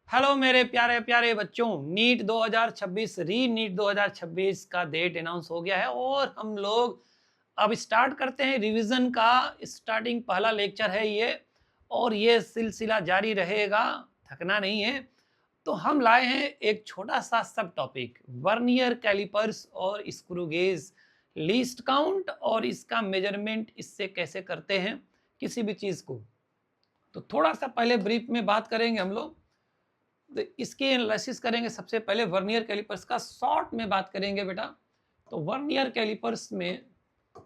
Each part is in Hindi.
हेलो मेरे प्यारे प्यारे बच्चों, नीट 2026 री नीट 2026 का डेट अनाउंस हो गया है और हम लोग अब स्टार्ट करते हैं रिवीजन का। स्टार्टिंग पहला लेक्चर है ये और ये सिलसिला जारी रहेगा, थकना नहीं है। तो हम लाए हैं एक छोटा सा सब टॉपिक, वर्नियर कैलिपर्स और स्क्रू गेज, लीस्ट काउंट और इसका मेजरमेंट, इससे कैसे करते हैं किसी भी चीज को। तो थोड़ा सा पहले ब्रीफ में बात करेंगे हम लोग, तो इसकी एनालिसिस करेंगे। सबसे पहले वर्नियर कैलिपर्स का शॉर्ट में बात करेंगे बेटा। तो वर्नियर कैलिपर्स में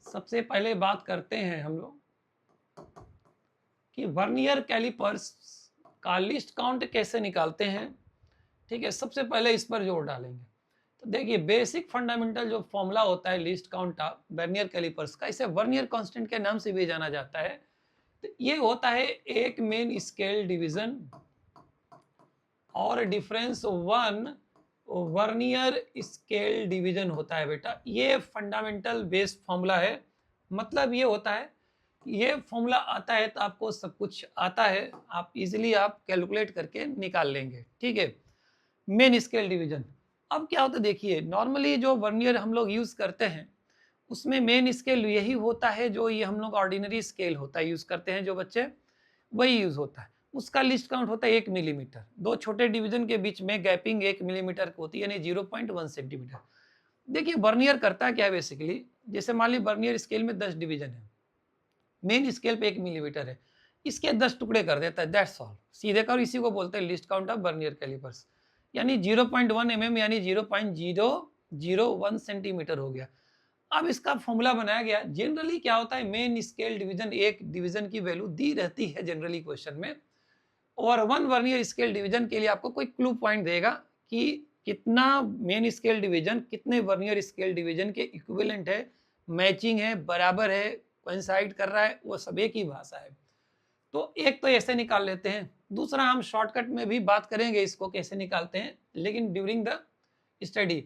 सबसे पहले बात करते हैं हम लोग कि वर्नियर कैलिपर्स का लिस्ट काउंट कैसे निकालते हैं। ठीक है, सबसे पहले इस पर जोर डालेंगे। तो देखिए, बेसिक फंडामेंटल जो फॉर्मूला होता है लिस्ट काउंट का वर्नियर कैलिपर्स का, इसे वर्नियर कांस्टेंट के नाम से भी जाना जाता है। तो ये होता है एक मेन स्केल डिवीजन और difference one vernier scale division होता है बेटा। ये फंडामेंटल बेस्ड फॉर्मूला है। मतलब ये होता है, ये फॉर्मूला आता है तो आपको सब कुछ आता है, आप इजीली आप कैलकुलेट करके निकाल लेंगे। ठीक है, मेन स्केल डिवीजन। अब क्या होता है, देखिए नॉर्मली जो वर्नियर हम लोग यूज करते हैं उसमें मेन स्केल यही होता है, जो ये हम लोग ऑर्डिनरी स्केल होता है यूज करते हैं जो बच्चे, वही यूज होता है। उसका लिस्ट काउंट होता है 1 मिलीमीटर। दो छोटे डिवीजन के बीच में गैपिंग 1 मिलीमीटर की होती है, यानी 0.1 सेंटीमीटर। देखिए वर्नियर करता है क्या है बेसिकली, जैसे मान ली वर्नियर स्केल में 10 डिवीजन है, मेन स्केल पे 1 मिलीमीटर है, इसके 10 टुकड़े कर देता है, दैट्स ऑल। सीधे कर, इसी को बोलते हैं least count of vernier calipers. यानी 0.1 mm यानी 0.001 सेंटीमीटर हो गया। अब इसका फॉर्मूला बनाया गया। जनरली क्या होता है, मेन स्केल डिवीजन, एक डिवीजन की वैल्यू दी रहती है जनरली क्वेश्चन में, और वन वर्नियर स्केल डिवीजन के लिए आपको कोई क्लू पॉइंट देगा कि कितना मेन स्केल डिवीजन कितने वर्नियर स्केल डिवीजन के इक्विवेलेंट है, मैचिंग है, बराबर है, कोइंसाइड कर रहा है, वो सब एक ही भाषा है। तो एक तो ऐसे निकाल लेते हैं। दूसरा, हम शॉर्टकट में भी बात करेंगे इसको कैसे निकालते हैं, लेकिन ड्यूरिंग द स्टडी।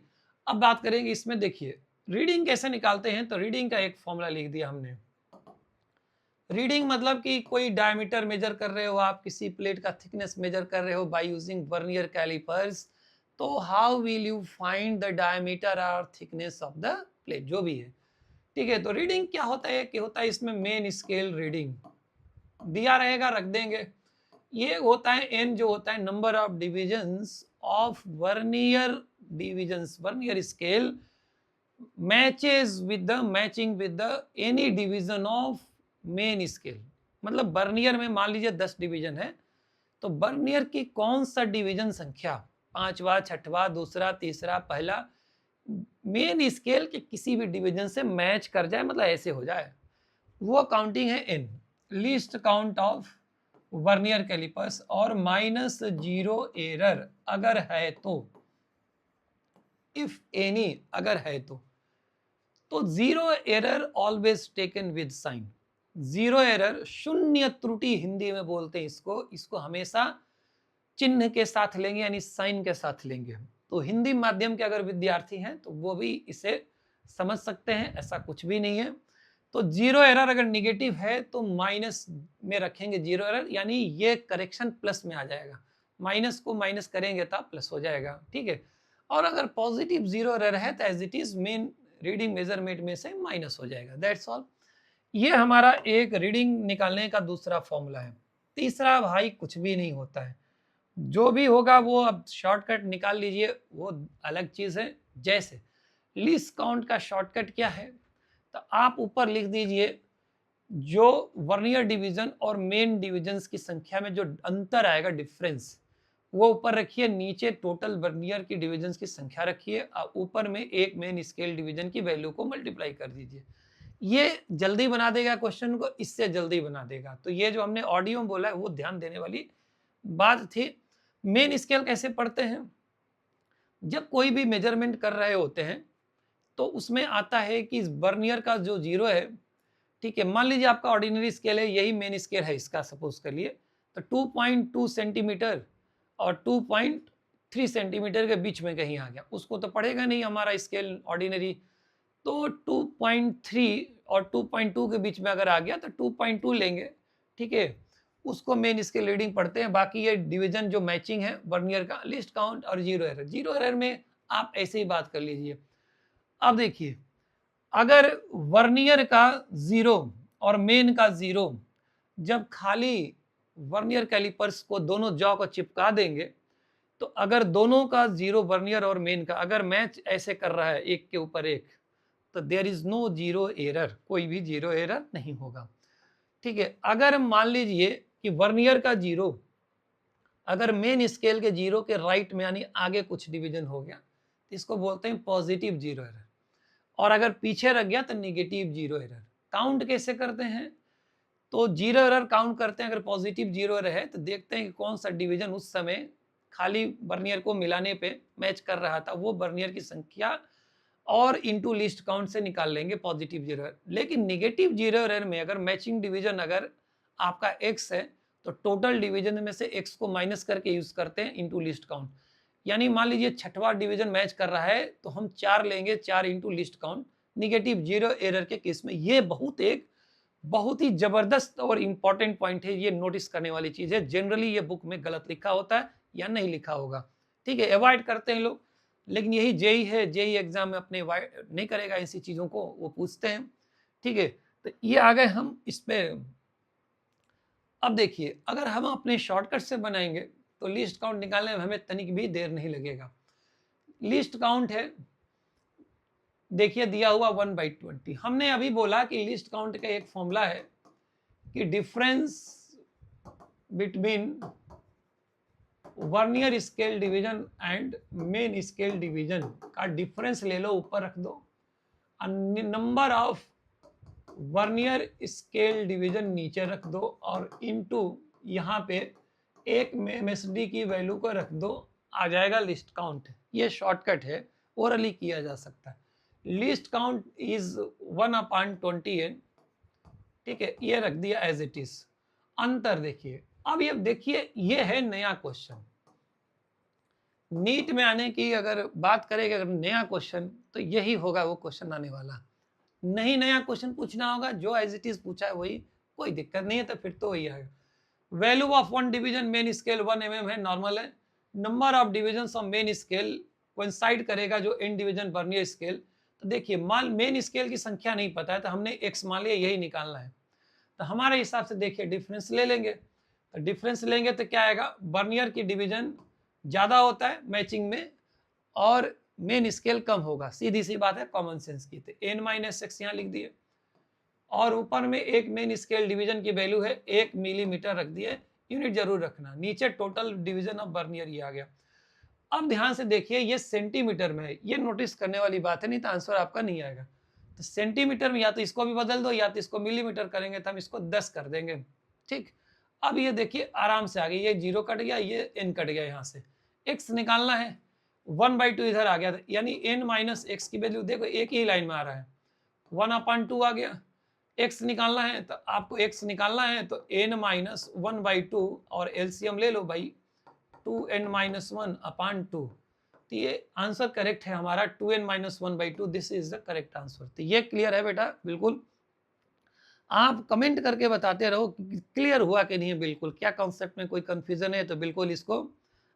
अब बात करेंगे इसमें, देखिए रीडिंग कैसे निकालते हैं। तो रीडिंग का एक फॉर्मूला लिख दिया हमने। रीडिंग मतलब कि कोई डायमीटर मेजर कर रहे हो आप, किसी प्लेट का थिकनेस मेजर कर रहे हो बाय यूजिंग वर्नियर कैलिपर्स, तो how will you find the diameter और थिकनेस ऑफ द प्लेट, जो भी है। ठीक है, तो रीडिंग क्या होता है कि होता है इसमें मेन स्केल रीडिंग दिया रहेगा, रख देंगे। ये होता है एन, जो होता है number of divisions of vernier divisions, vernier scale matching with the any division of main scale. मतलब बर्नियर में मान लीजिए 10 डिवीजन है, तो बर्नियर की कौन सा डिवीजन संख्या, पांचवा, छठवा, दूसरा, तीसरा, पहला, मेन स्केल के किसी भी डिवीजन से मैच कर जाए, मतलब ऐसे हो जाए, वो काउंटिंग है एन, least count of vernier calipers. और -0 एरर अगर है तो, इफ एनी अगर है तो zero error always taken with sign. Zero error, शून्य त्रुटि हिंदी में बोलते हैं इसको हमेशा चिन्ह के साथ लेंगे, यानी साइन के साथ लेंगे। तो हिंदी माध्यम के अगर विद्यार्थी हैं तो वो भी इसे समझ सकते हैं, ऐसा कुछ भी नहीं है। तो जीरो एरर अगर निगेटिव है तो माइनस में रखेंगे जीरो एरर, यानी ये करेक्शन प्लस में आ जाएगा, माइनस को माइनस करेंगे तो प्लस हो जाएगा। ठीक है, और अगर पॉजिटिव जीरो एरर है तो as it is main reading measurement में से माइनस हो जाएगा, दैट्स ऑल। ये हमारा एक रीडिंग निकालने का दूसरा फॉर्मूला है। तीसरा भाई कुछ भी नहीं होता है, जो भी होगा वो अब शॉर्टकट निकाल लीजिए, वो अलग चीज है। जैसे लीस्ट काउंट का शॉर्टकट क्या है, तो आप ऊपर लिख दीजिए जो वर्नियर डिवीजन और मेन डिवीजन्स की संख्या में जो अंतर आएगा, डिफरेंस, वो ऊपर रखिए। नीचे टोटल वर्नियर की डिवीजन्स की संख्या रखिए और ऊपर में एक मेन स्केल डिवीजन की वैल्यू को मल्टीप्लाई कर दीजिए। ये जल्दी बना देगा क्वेश्चन को, इससे जल्दी बना देगा। तो ये जो हमने ऑडियो में बोला है वो ध्यान देने वाली बात थी। मेन स्केल कैसे पढ़ते हैं, जब कोई भी मेजरमेंट कर रहे होते हैं तो उसमें आता है कि वर्नियर का जो जीरो है, ठीक है, मान लीजिए आपका ऑर्डिनरी स्केल है, यही मेन स्केल है इसका, सपोज कर लिए, तो 2.2 सेंटीमीटर और 2.3 सेंटीमीटर के बीच में कहीं आ गया, उसको तो पढ़ेगा नहीं हमारा स्केल ऑर्डिनरी। तो 2.3 और 2.2 के बीच में अगर आ गया तो 2.2 लेंगे। ठीक है, उसको मेन स्केल रीडिंग पढ़ते हैं। बाकी ये डिवीजन जो मैचिंग है वर्नियर का, लिस्ट काउंट और जीरो एरर, जीरो एरर में आप ऐसे ही बात कर लीजिए। अब देखिए, अगर वर्नियर का 0 और मेन का 0, जब खाली वर्नियर कैलिपर्स को दोनों जॉ को चिपका देंगे, तो अगर दोनों का 0 वर्नियर और मेन का अगर मैच ऐसे कर रहा है एक के ऊपर एक, तो there is no zero error, कोई भी जीरो एरर नहीं होगा। ठीक है, अगर मान लीजिए कि वर्नियर का 0 अगर मेन स्केल के 0 के राइट में यानी आगे कुछ डिवीजन हो गया, तो इसको बोलते हैं पॉजिटिव जीरो एरर, और अगर पीछे रख गया तो निगेटिव जीरो एरर। काउंट कैसे करते हैं? तो जीरो एरर काउंट करते हैं, अगर पॉजिटिव जीरो एरर है तो देखते हैं कि कौन सा डिवीजन उस समय खाली वर्नियर को मिलाने पे मैच कर रहा था, वो वर्नियर की संख्या और इनटू लिस्ट काउंट से निकाल लेंगे पॉजिटिव जीरो एरर। लेकिन निगेटिव जीरो एरर में अगर मैचिंग डिवीजन अगर आपका x है, तो टोटल डिवीजन में से x को माइनस करके यूज करते हैं इनटू लिस्ट काउंट। यानी मान लीजिए छठवां डिवीजन मैच कर रहा है तो हम 4 लेंगे, 4 into list count negative zero error के केस में। ये बहुत ही जबरदस्त और इंपॉर्टेंट पॉइंट है, ये नोटिस करने वाली चीज है। जनरली ये बुक में गलत लिखा होता है या नहीं लिखा होगा, ठीक है, अवॉइड करते हैं लोग, लेकिन यही जेई है, जेई एग्जाम में अपने नहीं करेगा ऐसी चीजों को, वो पूछते हैं। ठीक है, तो ये आ गए हम इस पे। अब देखिए, अगर हम अपने शॉर्टकट से बनाएंगे तो लिस्ट काउंट निकालने में हमें तनिक भी देर नहीं लगेगा। लिस्ट काउंट है, देखिए दिया हुआ 1/20। हमने अभी बोला कि लिस्ट काउंट का एक फॉर्मूला है कि difference between vernier scale division and main scale division का डिफरेंस ले लो, ऊपर रख दो, number of vernier scale division नीचे रख दो, और इनटू यहाँ पे एक MSD की वैल्यू को रख दो, आ जाएगा लिस्ट काउंट। ये शॉर्टकट है, ओरली किया जा सकता है। List count is 1/20n। ठीक है, ये रख दिया एज इट इज। अंतर देखिए, अब ये देखिए, ये है नया क्वेश्चन। नीट में आने की अगर बात करें, अगर नया क्वेश्चन, तो यही होगा वो क्वेश्चन आने वाला। नहीं नया क्वेश्चन पूछना होगा, जो एज इट इज पूछा है वही, कोई दिक्कत नहीं है, तो फिर तो वही आएगा। Value of one division main scale 1 mm है, नॉर्मल है। Number of division of main scale coincide करेगा जो एन डिवीजन वर्नियर स्केल। तो देखिए, मान मेन स्केल की संख्या नहीं पता है तो हमने x मान लिया, यही निकालना है। तो हमारे हिसाब से देखिए डिफरेंस ले लेंगे, तो डिफरेंस लेंगे तो क्या आएगा, वर्नियर की डिवीजन ज्यादा होता है मैचिंग में और मेन स्केल कम होगा, सीधी सी बात है कॉमन सेंस की। तो n-x यहाँ लिख दिए, और ऊपर में एक मेन स्केल डिवीजन की वैल्यू है 1 मिलीमीटर रख दिए, यूनिट जरूर रखना। नीचे टोटल डिवीजन ऑफ वर्नियर ये आ गया। अब ध्यान से देखिए, ये सेंटीमीटर में है, ये नोटिस करने वाली बात है, नहीं तो आंसर आपका नहीं आएगा। तो सेंटीमीटर में या तो इसको भी बदल दो या तो इसको मिलीमीटर करेंगे, तो हम इसको 10 कर देंगे। ठीक, अब ये देखिए आराम से आ गई, ये 0 कट गया, ये n कट गया, यहाँ से x निकालना है, 1/2 इधर आ गया, यानी n-x की वैल्यू देखो एक ही लाइन में आ रहा है, 1/2 आ गया। x निकालना है तो आपको x निकालना है तो n-1/2, और एलसीएम ले लो भाई, 2n-1/2। तो ये आंसर करेक्ट है हमारा, 2n-1/2, this is the correct answer. तो ये क्लियर है बेटा, बिल्कुल आप कमेंट करके बताते रहो कि क्लियर हुआ कि नहीं है, बिल्कुल क्या कॉन्सेप्ट में कोई कंफ्यूजन है तो बिल्कुल इसको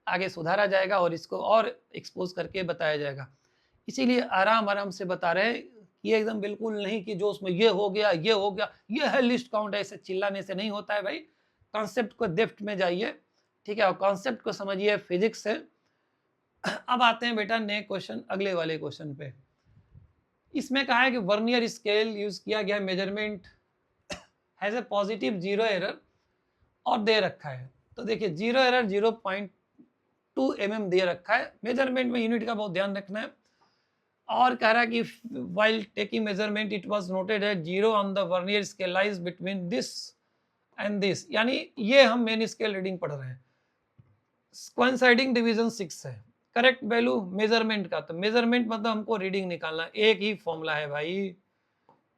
आगे सुधारा जाएगा और इसको और एक्सपोज करके बताया जाएगा। इसीलिए आराम आराम से बता रहे हैं, ये एकदम बिल्कुल नहीं कि जो उसमें ये हो गया, ये हो गया, ये है लिस्ट काउंट, ऐसे चिल्लाने से नहीं होता है भाई। कॉन्सेप्ट को डेप्थ में जाइए, ठीक है, और कॉन्सेप्ट को समझिए, फिजिक्स है। अब आते हैं बेटा नए क्वेश्चन, अगले वाले क्वेश्चन पे। इसमें कहा है कि वर्नियर स्केल यूज किया गया measurement has a positive zero error और दे रखा है। तो देखिए जीरो एरर 0.2 mm दे रखा है। मेजरमेंट में यूनिट का बहुत ध्यान रखना है, और कह रहा है कि while taking measurement it was noted that 0 on the vernier scale lies between this and this, यानी ये हम मेन स्केल रीडिंग पढ़ रहे हैं। coinciding डिवीजन 6 है, करेक्ट वैल्यू मेजरमेंट का, तो मेजरमेंट मतलब हमको रीडिंग निकालना है, एक ही फॉर्मूला है भाई,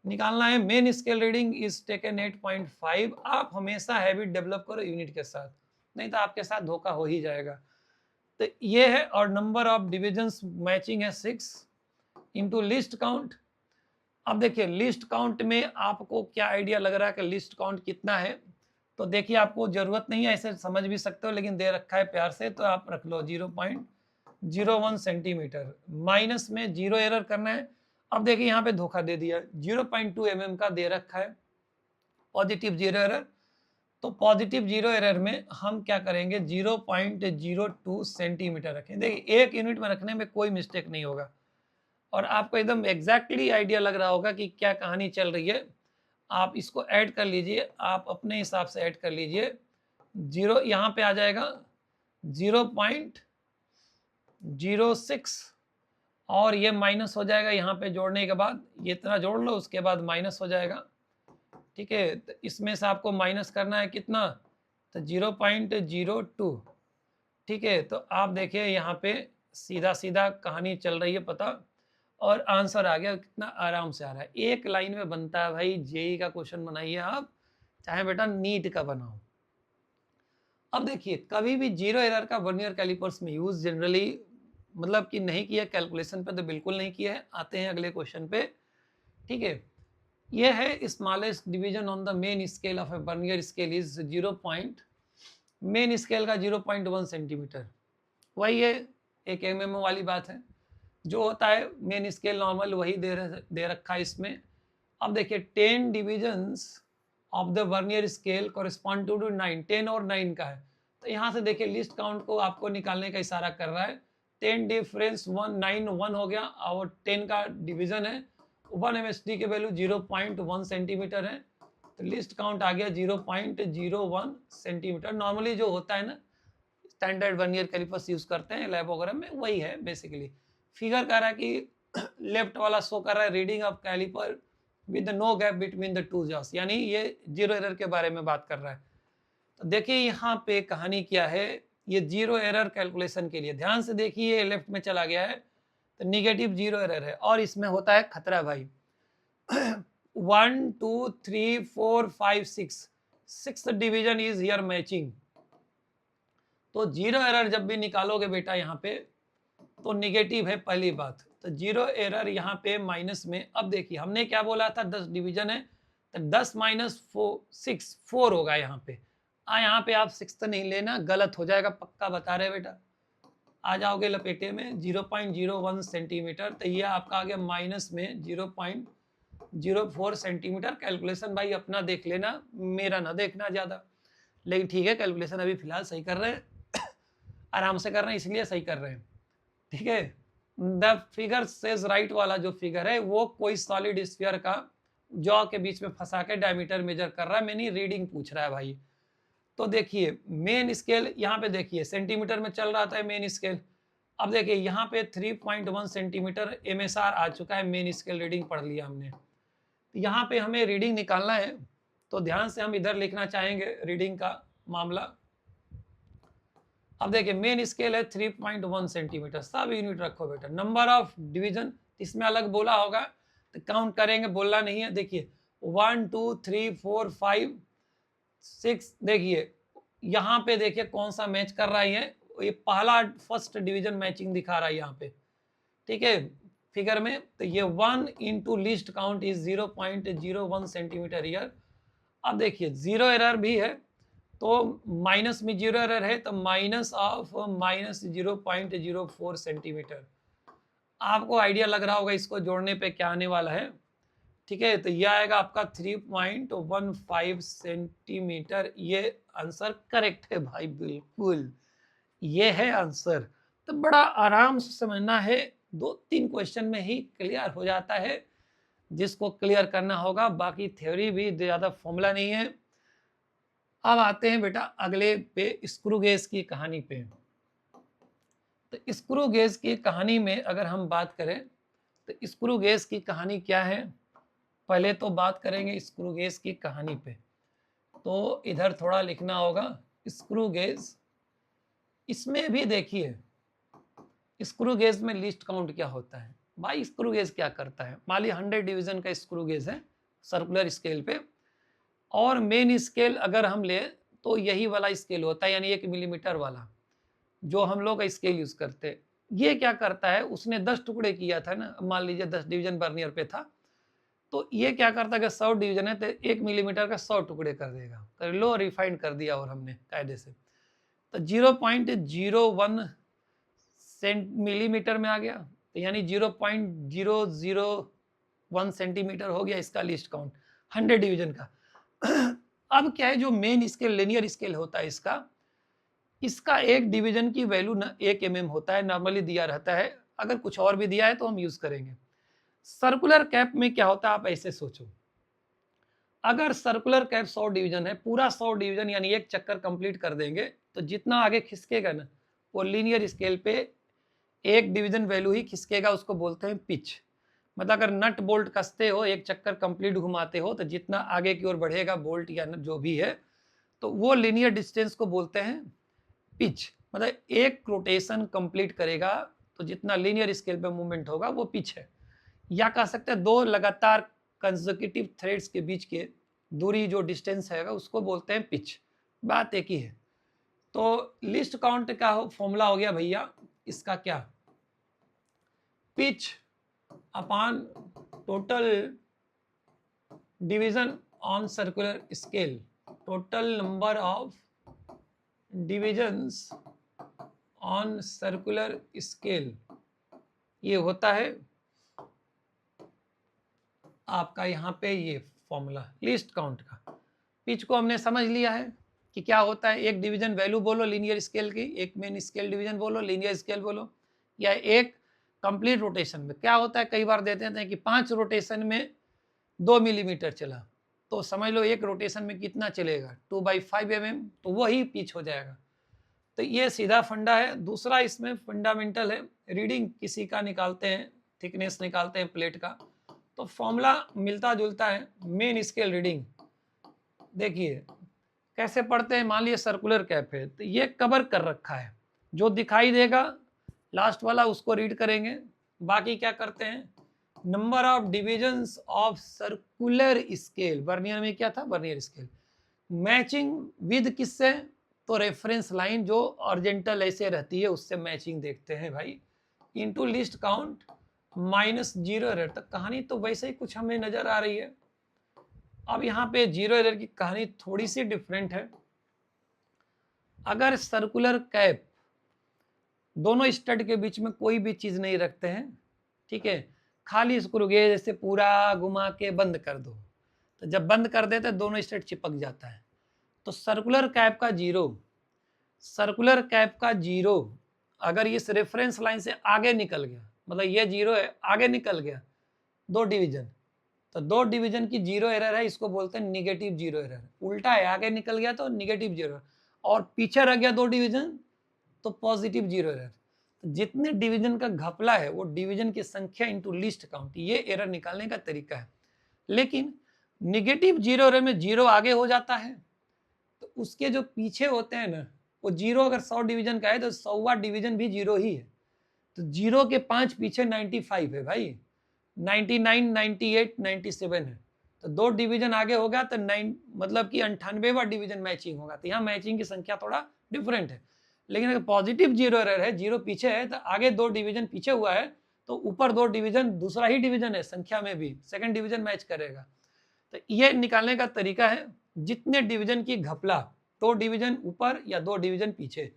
निकालना है। Main scale reading is taken 8.5। आप हमेशा हैबिट डेवलप करो यूनिट के साथ, नहीं तो आपके साथ धोखा हो ही जाएगा। तो ये है, और नंबर ऑफ डिविजन्स मैचिंग है 6 इंटू लिस्ट काउंट। अब देखिए लिस्ट काउंट में आपको क्या आइडिया लग रहा है कि लिस्ट काउंट कितना है, तो तो देखिए आपको जरूरत नहीं है, ऐसे समझ भी सकते हो, लेकिन दे रखा है प्यार से तो आप रख लो 0.01 सेंटीमीटर। माइनस में जीरो एरर करना है। अब देखिए यहाँ पे धोखा दे दिया, 0.2 mm का दे रखा है पॉजिटिव जीरो एरर। तो पॉजिटिव जीरो एरर में हम क्या करेंगे, 0.02 सेंटीमीटर रखें। देखिए एक यूनिट में रखने में कोई मिस्टेक नहीं होगा और आपको एकदम एग्जैक्टली आइडिया लग रहा होगा कि क्या कहानी चल रही है। आप इसको ऐड कर लीजिए, आप अपने हिसाब से ऐड कर लीजिए। जीरो यहाँ पे आ जाएगा 0.06 और ये माइनस हो जाएगा यहाँ पे जोड़ने के बाद, ये इतना जोड़ लो उसके बाद माइनस हो जाएगा। ठीक है, तो इसमें से आपको माइनस करना है कितना, तो 0.02। ठीक है, तो आप देखिए यहाँ पे सीधा सीधा कहानी चल रही है पता, और आंसर आ गया, कितना आराम से आ रहा है। एक लाइन में बनता है भाई, जेई का क्वेश्चन बनाइए आप, चाहे बेटा नीट का बनाओ। अब देखिए कभी भी जीरो एरर का वर्नियर कैलिपर्स में यूज जनरली मतलब कि नहीं किया, कैलकुलेशन पे तो बिल्कुल नहीं किया है। आते हैं अगले क्वेश्चन पे। ठीक है, ये है smallest division on the main scale of A vernier scale is 0. Main scale का 0.1 सेंटीमीटर, वही है एक एमएमओ वाली बात है। जो होता है मेन स्केल नॉर्मल वही दे रखा है इसमें। अब देखिए 10 divisions of the vernier scale correspond to 9, 10 और 9 का है। तो यहाँ से देखिए लिस्ट काउंट को आपको निकालने का इशारा कर रहा है। 10 डिफरेंस 1, 9 1 हो गया और 10 का डिवीजन है। 1 MSD के वैल्यू 0.1 सेंटीमीटर है, तो लिस्ट काउंट आ गया 0.01 सेंटीमीटर। नॉर्मली जो होता है ना स्टैंडर्ड वर्नियर कैलिपर्स यूज करते हैं लैब वगैरह में, वही है बेसिकली। फिगर कह रहा है कि लेफ्ट वाला शो कर रहा है reading of caliper with no gap between the two jaws, यानी ये जीरो एरर के बारे में बात कर रहा है। तो देखिए यहाँ पे कहानी क्या है, ये जीरो एरर कैलकुलेशन के लिए ध्यान से देखिए, ये लेफ्ट में चला गया है तो निगेटिव जीरो एरर है और इसमें होता है खतरा भाई। 1 2 3 4 5 6 sixth division is here matching. तो जीरो एरर जब भी निकालोगे बेटा यहाँ पे तो निगेटिव है पहली बात, तो जीरो एरर यहाँ पे माइनस में। अब देखिए हमने क्या बोला था 10 डिवीजन है, तो 10 माइनस 6 4 होगा यहाँ पे। यहाँ पे आप 6 तो नहीं लेना, गलत हो जाएगा पक्का बता रहे बेटा, आ जाओगे लपेटे में 0.01 सेंटीमीटर। तो ये आपका आ गया माइनस में 0.04 सेंटीमीटर। कैलकुलेशन भाई अपना देख लेना, मेरा ना देखना ज़्यादा, लेकिन ठीक है कैलकुलेशन अभी फिलहाल सही कर रहे हैं आराम से कर रहे हैं इसलिए सही कर रहे हैं। ठीक है, द फिगर सेज राइट वाला जो फिगर है वो कोई सॉलिड स्फीयर का जॉ के बीच में फंसा के डायमीटर मेजर कर रहा है, मैंने रीडिंग पूछ रहा है भाई। तो देखिए मेन स्केल यहाँ पे देखिए सेंटीमीटर में चल रहा था मेन स्केल। अब देखिए यहाँ पे 3.1 सेंटीमीटर MSR आ चुका है, मेन स्केल रीडिंग पढ़ लिया हमने। यहाँ पे हमें रीडिंग निकालना है तो ध्यान से हम इधर लिखना चाहेंगे रीडिंग का मामला। अब देखिए मेन स्केल है 3.1 सेंटीमीटर, सब यूनिट रखो बेटा। नंबर ऑफ डिवीजन इसमें अलग बोला होगा तो काउंट करेंगे, बोलना नहीं है। देखिए 1 2 3 4 5 6, देखिए यहाँ पे देखिए कौन सा मैच कर रहा है, ये पहला फर्स्ट डिवीजन मैचिंग दिखा रहा है यहाँ पे। ठीक है फिगर में, तो ये 1 into least count is 0.01 centimetre year. अब देखिए जीरो एरर भी है तो माइनस में जीरो एरर है तो माइनस ऑफ -0.04 सेंटीमीटर। आपको आइडिया लग रहा होगा इसको जोड़ने पे क्या आने वाला है। ठीक है, तो यह आएगा आपका 3.15 सेंटीमीटर। ये आंसर करेक्ट है भाई, बिल्कुल ये है आंसर। तो बड़ा आराम से समझना है, 2-3 क्वेश्चन में ही क्लियर हो जाता है जिसको क्लियर करना होगा, बाकी थ्योरी भी ज़्यादा फॉर्मूला नहीं है। अब आते हैं बेटा अगले पे, स्क्रू गेज की कहानी पे। तो स्क्रू गेज की कहानी में अगर हम बात करें तो स्क्रू गेज की कहानी क्या है, पहले तो बात करेंगे स्क्रू गेज की कहानी पे। तो इधर थोड़ा लिखना होगा स्क्रू गेज। इसमें भी देखिए स्क्रू गेज में लिस्ट काउंट क्या होता है भाई। स्क्रू गेज क्या करता है, मान लीजिए 100 डिवीजन का स्क्रू गेज है सर्कुलर स्केल पे, और मेन स्केल अगर हम ले तो यही वाला स्केल होता है, यानी 1 मिलीमीटर वाला जो हम लोग स्केल यूज करते हैं। ये क्या करता है, उसने 10 टुकड़े किया था ना, मान लीजिए 10 डिवीजन वर्नियर पे था, तो ये क्या करता है कि 100 डिवीजन है तो 1 मिलीमीटर का 100 टुकड़े कर देगा। कर लो, रिफाइंड कर दिया और हमने कायदे से, तो 0.01 मिलीमीटर में आ गया, तो यानी 0.001 सेंटीमीटर हो गया इसका लिस्ट काउंट 100 डिवीजन का। अब क्या है, जो मेन स्केल लिनियर स्केल होता है इसका एक डिवीजन की वैल्यू 1 mm होता है, नॉर्मली दिया रहता है। अगर कुछ और भी दिया है तो हम यूज करेंगे। सर्कुलर कैप में क्या होता है, आप ऐसे सोचो, अगर सर्कुलर कैप 100 डिवीजन है, पूरा 100 डिवीजन यानी एक चक्कर कंप्लीट कर देंगे, तो जितना आगे खिसकेगा ना वो लीनियर स्केल पे एक डिवीजन वैल्यू ही खिसकेगा, उसको बोलते हैं पिच। मतलब अगर नट बोल्ट कसते हो, एक चक्कर कंप्लीट घुमाते हो, तो जितना आगे की ओर बढ़ेगा बोल्ट या नट जो भी है, तो वो लीनियर डिस्टेंस को बोलते हैं पिच। मतलब एक रोटेशन कंप्लीट करेगा तो जितना लीनियर स्केल पे मूवमेंट होगा वो पिच है। या कह सकते हैं दो लगातार कंसेक्यूटिव थ्रेड्स के बीच के दूरी जो डिस्टेंस है उसको बोलते हैं पिच। बात एक ही है। तो लिस्ट काउंट का फॉर्मूला हो गया भैया इसका क्या, pitch upon total division on circular scale, total number of divisions on circular scale, ये होता है आपका यहाँ पे ये फॉर्मूला लिस्ट काउंट का। पिच को हमने समझ लिया है कि क्या होता है, एक डिवीजन वैल्यू बोलो लीनियर स्केल की, एक मेन स्केल डिवीजन बोलो, लीनियर स्केल बोलो, या एक कंप्लीट रोटेशन में क्या होता है, कई बार देते हैं कि 5 रोटेशन में 2 मिलीमीटर चला, तो समझ लो एक रोटेशन में कितना चलेगा 2/5 mm, तो वही पिच हो जाएगा। तो ये सीधा फंडा है। दूसरा इसमें फंडामेंटल है, रीडिंग किसी का निकालते हैं, थिकनेस निकालते हैं प्लेट का, तो फॉर्मूला मिलता जुलता है। मेन स्केल रीडिंग देखिए कैसे पढ़ते हैं, मान लिया सर्कुलर कैप है तो ये कवर कर रखा है, जो दिखाई देगा लास्ट वाला उसको रीड करेंगे। बाकी क्या करते हैं, number of divisions of circular scale, vernier में क्या था, वर्नियर स्केल, मैचिंग विद किससे, तो रेफरेंस लाइन जो ऑरिजेंटल ऐसे रहती है उससे मैचिंग देखते हैं भाई, इनटू लिस्ट काउंट -0 एरर। तक कहानी तो वैसे ही कुछ हमें नजर आ रही है। अब यहाँ पे 0 एरर की कहानी थोड़ी सी डिफरेंट है। अगर सर्कुलर कैप दोनों स्टड के बीच में कोई भी चीज नहीं रखते हैं, ठीक है, खाली स्क्रू गेज जैसे पूरा घुमा के बंद कर दो, तो जब बंद कर देते दोनों स्टड चिपक जाता है। तो सर्कुलर कैप का जीरो अगर इस रेफरेंस लाइन से आगे निकल गया, मतलब ये 0 है, आगे निकल गया 2 डिवीजन, तो 2 डिवीजन की 0 एरर है, इसको बोलते हैं निगेटिव 0 एरर। उल्टा है, आगे निकल गया तो निगेटिव 0 और पीछे रह गया 2 डिवीजन तो पॉजिटिव 0 एरर। तो जितने डिवीजन का घपला है वो डिवीजन की संख्या इंटू लिस्ट काउंट, ये एरर निकालने का तरीका है। लेकिन निगेटिव 0 एरर में 0 आगे हो जाता है, तो उसके जो पीछे होते हैं ना वो 0 अगर 100 डिवीजन का है तो 100वां डिवीजन भी 0 ही है। तो 0 के 5 पीछे 95 है भाई, 99, 98, 97 है, तो 2 डिवीजन आगे होगा तो 9 मतलब कि 98वां डिवीजन मैचिंग होगा। तो यहाँ मैचिंग की संख्या थोड़ा डिफरेंट है। लेकिन अगर पॉजिटिव 0 एरर है, 0 पीछे है, तो आगे 2 डिवीजन पीछे हुआ है तो ऊपर 2 डिवीजन दूसरा ही डिवीजन है, संख्या में भी सेकंड डिवीजन मैच करेगा। तो ये निकालने का तरीका है, जितने डिवीजन की घपला, 2 डिवीजन ऊपर या 2 डिवीजन पीछे,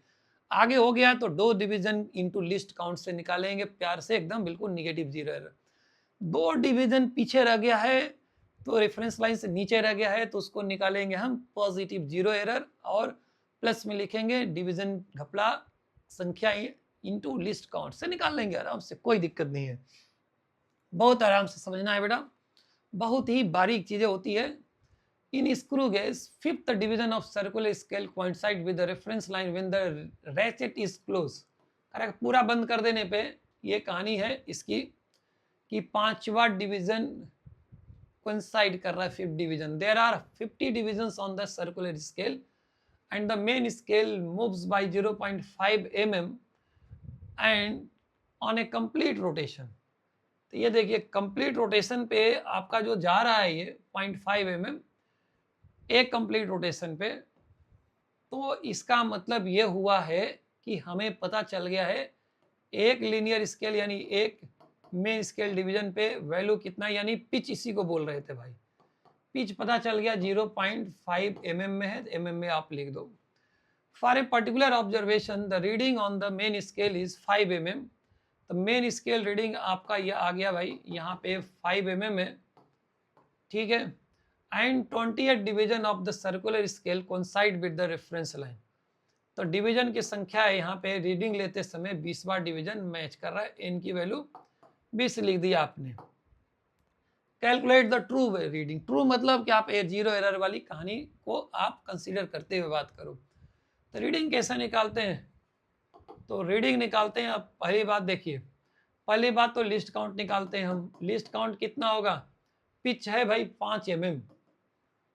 आगे हो गया तो 2 डिवीजन इंटू लिस्ट काउंट से निकालेंगे प्यार से एकदम बिल्कुल निगेटिव 0 एरर। 2 डिवीजन पीछे रह गया है तो रेफरेंस लाइन से नीचे रह गया है तो उसको निकालेंगे हम पॉजिटिव 0 एरर, और प्लस में लिखेंगे डिवीजन घपला संख्या इंटू लिस्ट काउंट से निकाल लेंगे आराम से, कोई दिक्कत नहीं है। बहुत आराम से समझना है बेटा, बहुत ही बारीक चीजें होती है। In screw gauge 5th division of circular scale coincide with the reference line when the ratchet is close. Correct, पूरा बंद कर देने पे ये कहानी है इसकी कि 5वां डिवीजन कोइंसाइड कर रहा है 5th division. There are 50 divisions on the circular scale and the main scale moves by 0.5 mm and on a complete rotation। तो ये देखिए कंप्लीट रोटेशन पे आपका जो जा रहा है ये 0.5 mm एक कंप्लीट रोटेशन पे, तो इसका मतलब ये हुआ है कि हमें पता चल गया है एक लीनियर स्केल यानी एक मेन स्केल डिवीजन पे वैल्यू कितना, यानी पिच इसी को बोल रहे थे भाई। पिच पता चल गया 0.5 mm में है, mm में आप लिख दो। For a particular observation the reading on the main scale is 5 mm। तो मेन स्केल रीडिंग आपका ये आ गया भाई यहाँ पे 5 mm है, ठीक है। And 20th division of the circular scale coincide with the reference line. तो डिवीजन की संख्या है यहाँ पे, रीडिंग लेते समय 20वां डिवीजन मैच कर रहा है, n की वैल्यू 20 लिख दिया आपने। Calculate the true reading, true मतलब कि आप जीरो एरर वाली कहानी को आप कंसीडर करते हुए बात करो। तो रीडिंग कैसे निकालते हैं, तो रीडिंग निकालते हैं। आप पहली बात देखिए, पहली बात तो लिस्ट काउंट निकालते हैं हम। लिस्ट काउंट कितना होगा, पिच है भाई 5 mm,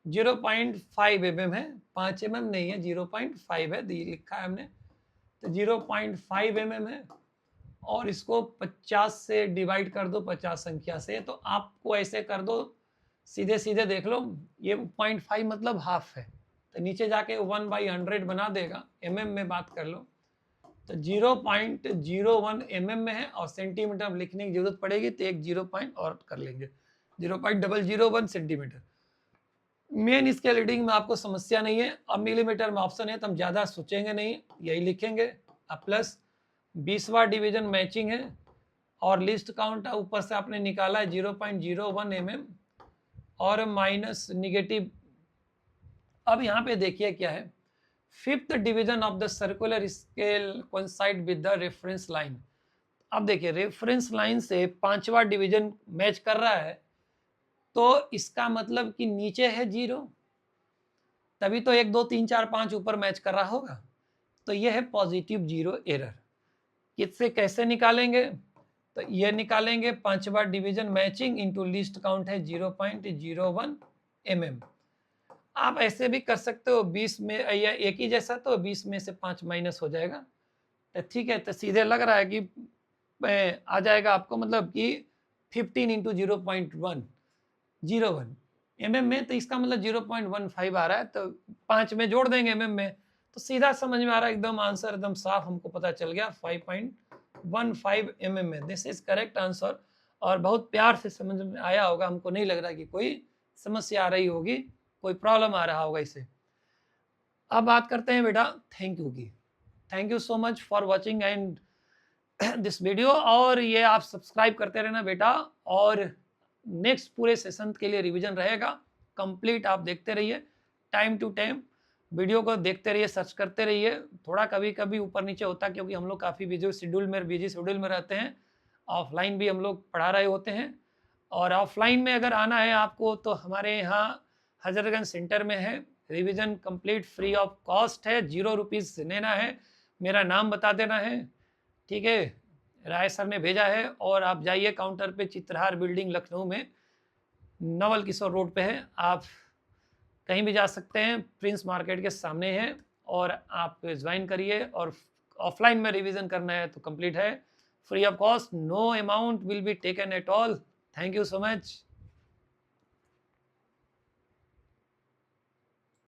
0.5 mm है, 5 mm नहीं है, 0.5 है, लिखा है हमने। तो 0.5 mm है और इसको 50 से डिवाइड कर दो, 50 संख्या से। तो आपको ऐसे कर दो, सीधे सीधे देख लो, ये 0.5 मतलब हाफ है, तो नीचे जाके 1/100 बना देगा। mm में बात कर लो तो 0.01 mm में है, और सेंटीमीटर में लिखने की जरूरत पड़ेगी तो एक 0 पॉइंट और कर लेंगे, 0.001 सेंटीमीटर। मेन स्केल रीडिंग में आपको समस्या नहीं है। अब मिलीमीटर में ऑप्शन है तो हम ज़्यादा सोचेंगे नहीं, यही लिखेंगे। अब प्लस 20वां डिवीजन मैचिंग है, और लिस्ट काउंट ऊपर से आपने निकाला है 0.01 mm, और माइनस निगेटिव। अब यहाँ पे देखिए क्या है, 5th division of the circular scale coincide with the reference line. अब देखिए रेफरेंस लाइन से 5वां डिवीजन मैच कर रहा है, तो इसका मतलब कि नीचे है 0, तभी तो 1 2 3 4 5 ऊपर मैच कर रहा होगा। तो ये है पॉजिटिव 0 एरर। किससे कैसे निकालेंगे, तो ये निकालेंगे 5वां division matching into least count है 0.01 mm। आप ऐसे भी कर सकते हो, 20 में या एक ही जैसा, तो 20 में से 5 माइनस हो जाएगा, तो ठीक है। तो सीधे लग रहा है कि आ जाएगा आपको, मतलब कि 15 इंटू 0.1 mm में, तो इसका मतलब 0.15 आ रहा है, तो 5 में जोड़ देंगे mm में, तो सीधा समझ में आ रहा है, एकदम आंसर एकदम साफ हमको पता चल गया, 5.15 mm में। दिस इज करेक्ट आंसर, और बहुत प्यार से समझ में आया होगा, हमको नहीं लग रहा कि कोई समस्या आ रही होगी, कोई प्रॉब्लम आ रहा होगा इसे। अब बात करते हैं बेटा थैंक यू की। Thank you so much for watching and this video, और ये आप सब्सक्राइब करते रहना बेटा, और नेक्स्ट पूरे सेशन के लिए रिवीजन रहेगा कंप्लीट। आप देखते रहिए, टाइम टू टाइम वीडियो को देखते रहिए, सर्च करते रहिए। थोड़ा कभी कभी ऊपर नीचे होता है, क्योंकि हम लोग काफ़ी बिजी शेड्यूल में रहते हैं, ऑफलाइन भी हम लोग पढ़ा रहे होते हैं। और ऑफलाइन में अगर आना है आपको, तो हमारे यहाँ हजरतगंज सेंटर में है, revision complete free of cost है, 0 रुपीज़ लेना है, मेरा नाम बता देना है, ठीक है, राय सर ने भेजा है। और आप जाइए काउंटर पे, चित्रहार बिल्डिंग लखनऊ में, नवल किशोर रोड पे है, आप कहीं भी जा सकते हैं, प्रिंस मार्केट के सामने है, और आप ज्वाइन करिए। और ऑफलाइन में रिवीजन करना है तो कंप्लीट है, free of cost, no amount will be taken at all. Thank you so much.